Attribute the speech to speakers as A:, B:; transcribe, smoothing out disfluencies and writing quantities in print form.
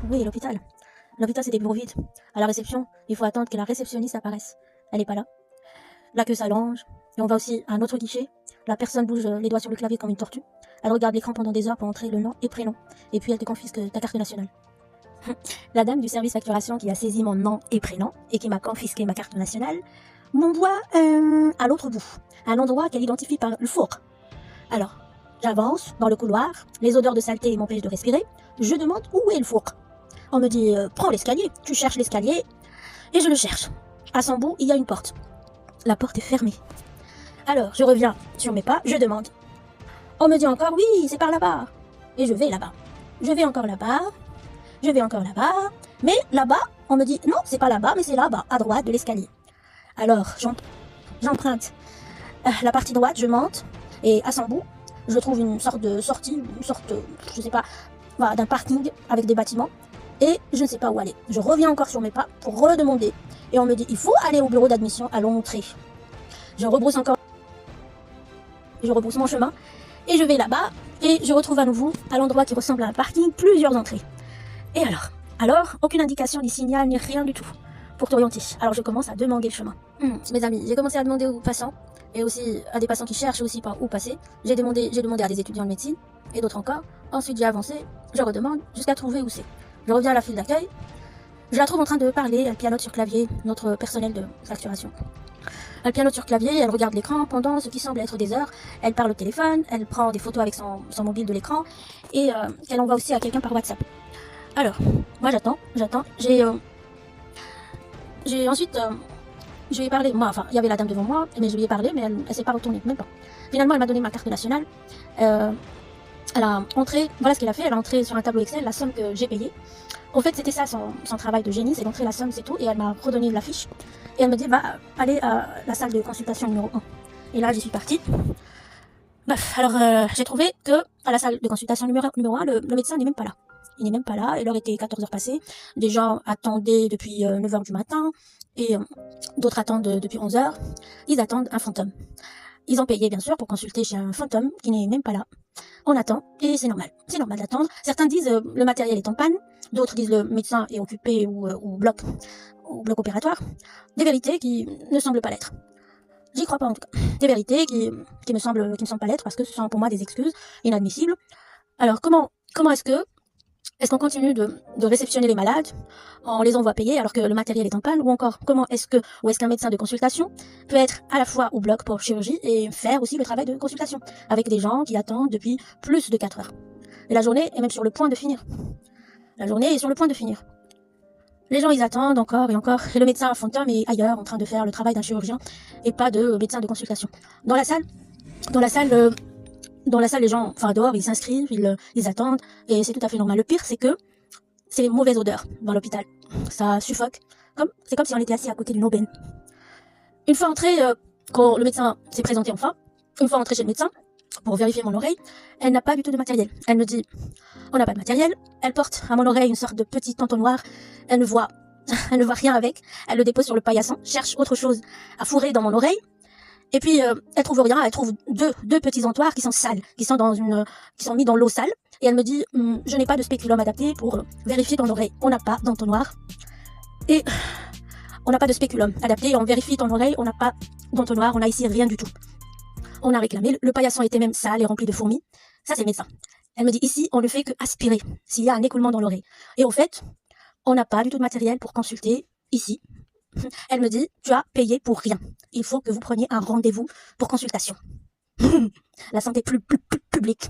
A: Oui, l'hôpital. L'hôpital, c'est des bureaux vides. À la réception, il faut attendre que la réceptionniste apparaisse. Elle n'est pas là. La queue s'allonge. Et on va aussi à un autre guichet. La personne bouge les doigts sur le clavier comme une tortue. Elle regarde l'écran pendant des heures pour entrer le nom et prénom. Et puis elle te confisque ta carte nationale. La dame du service facturation qui a saisi mon nom et prénom et qui m'a confisqué ma carte nationale m'envoie à l'autre bout, à un endroit qu'elle identifie par le four. Alors, j'avance dans le couloir, les odeurs de saleté m'empêchent de respirer, je demande où est le four. On me dit prends l'escalier, tu cherches l'escalier, et je le cherche. À son bout, il y a une porte. La porte est fermée. Alors, je reviens sur mes pas, je demande. On me dit encore oui, c'est par là-bas. Et je vais là-bas. Je vais encore là-bas. Je vais encore là-bas. Mais là-bas, on me dit non, c'est pas là-bas, mais c'est là-bas, à droite de l'escalier. Alors, j'emprunte la partie droite, je monte, et à son bout, je trouve une sorte de sortie, je sais pas, voilà, d'un parking avec des bâtiments, et je ne sais pas où aller. Je reviens encore sur mes pas pour redemander, et on me dit il faut aller au bureau d'admission à l'entrée. Je rebrousse mon chemin, et je vais là-bas, et je retrouve à nouveau, à l'endroit qui ressemble à un parking, plusieurs entrées. Et alors, aucune indication, ni signal, ni rien du tout pour t'orienter. Alors je commence à demander le chemin. Mes amis, j'ai commencé à demander aux passants, et aussi à des passants qui cherchent aussi par où passer. J'ai demandé à des étudiants de médecine, et d'autres encore. Ensuite j'ai avancé, je redemande, jusqu'à trouver où c'est. Je reviens à la file d'accueil, je la trouve en train de parler, elle pianote sur clavier, notre personnel de facturation. Elle pianote sur clavier, elle regarde l'écran pendant ce qui semble être des heures, elle parle au téléphone, elle prend des photos avec son mobile de l'écran, et qu'elle envoie aussi à quelqu'un par WhatsApp. Alors, moi j'attends, ensuite, je lui ai parlé, il y avait la dame devant moi, mais je lui ai parlé, mais elle s'est pas retournée, même pas. Finalement, elle m'a donné ma carte nationale, elle a entré, voilà ce qu'elle a fait, elle a entré sur un tableau Excel la somme que j'ai payée. En fait, c'était ça son travail de génie, c'est d'entrer la somme, c'est tout, et elle m'a redonné la fiche, et elle me dit, va aller à la salle de consultation numéro 1. Et là, j'y suis partie. Bref, alors j'ai trouvé que à la salle de consultation numéro 1, le médecin n'est même pas là. Il n'est même pas là, il aurait été 14 heures passées. Des gens attendaient depuis 9 heures du matin, et d'autres attendent depuis 11 heures. Ils attendent un fantôme. Ils ont payé bien sûr pour consulter chez un fantôme qui n'est même pas là. On attend, et c'est normal d'attendre. Certains disent le matériel est en panne, d'autres disent le médecin est occupé ou bloc opératoire. Des vérités qui ne semblent pas l'être. J'y crois pas en tout cas. Des vérités qui ne semblent pas l'être, parce que ce sont pour moi des excuses inadmissibles. Alors comment est-ce qu'on continue de réceptionner les malades, on les envoie payer alors que le matériel est en panne, ou encore est-ce qu'un médecin de consultation peut être à la fois au bloc pour chirurgie et faire aussi le travail de consultation avec des gens qui attendent depuis plus de 4 heures. Et la journée est même sur le point de finir. Les gens ils attendent encore et encore, et le médecin fantôme est ailleurs en train de faire le travail d'un chirurgien et pas de médecin de consultation. Dans la salle, les gens, dehors, ils s'inscrivent, ils attendent, et c'est tout à fait normal. Le pire, c'est que c'est les mauvaises odeurs dans l'hôpital. Ça suffoque. C'est comme si on était assis à côté d'une aubaine. Une fois entré, quand le médecin s'est présenté enfin, une fois entré chez le médecin, pour vérifier mon oreille, elle n'a pas du tout de matériel. Elle me dit, on n'a pas de matériel. Elle porte à mon oreille une sorte de petit entonnoir. Elle ne voit rien avec. Elle le dépose sur le paillasson, cherche autre chose à fourrer dans mon oreille. Et puis, elle trouve rien, elle trouve deux petits entoirs qui sont sales, qui sont mis dans l'eau sale. Et elle me dit, je n'ai pas de spéculum adapté pour vérifier ton oreille. On n'a pas d'entonnoir. Et on n'a pas de spéculum adapté, on vérifie ton oreille, on n'a pas d'entonnoir, on n'a ici rien du tout. On a réclamé, le paillasson était même sale et rempli de fourmis. Ça, c'est le médecin. Elle me dit, ici, on ne fait que aspirer, s'il y a un écoulement dans l'oreille. Et au fait, on n'a pas du tout de matériel pour consulter ici. Elle me dit, tu as payé pour rien. Il faut que vous preniez un rendez-vous pour consultation. La santé publique.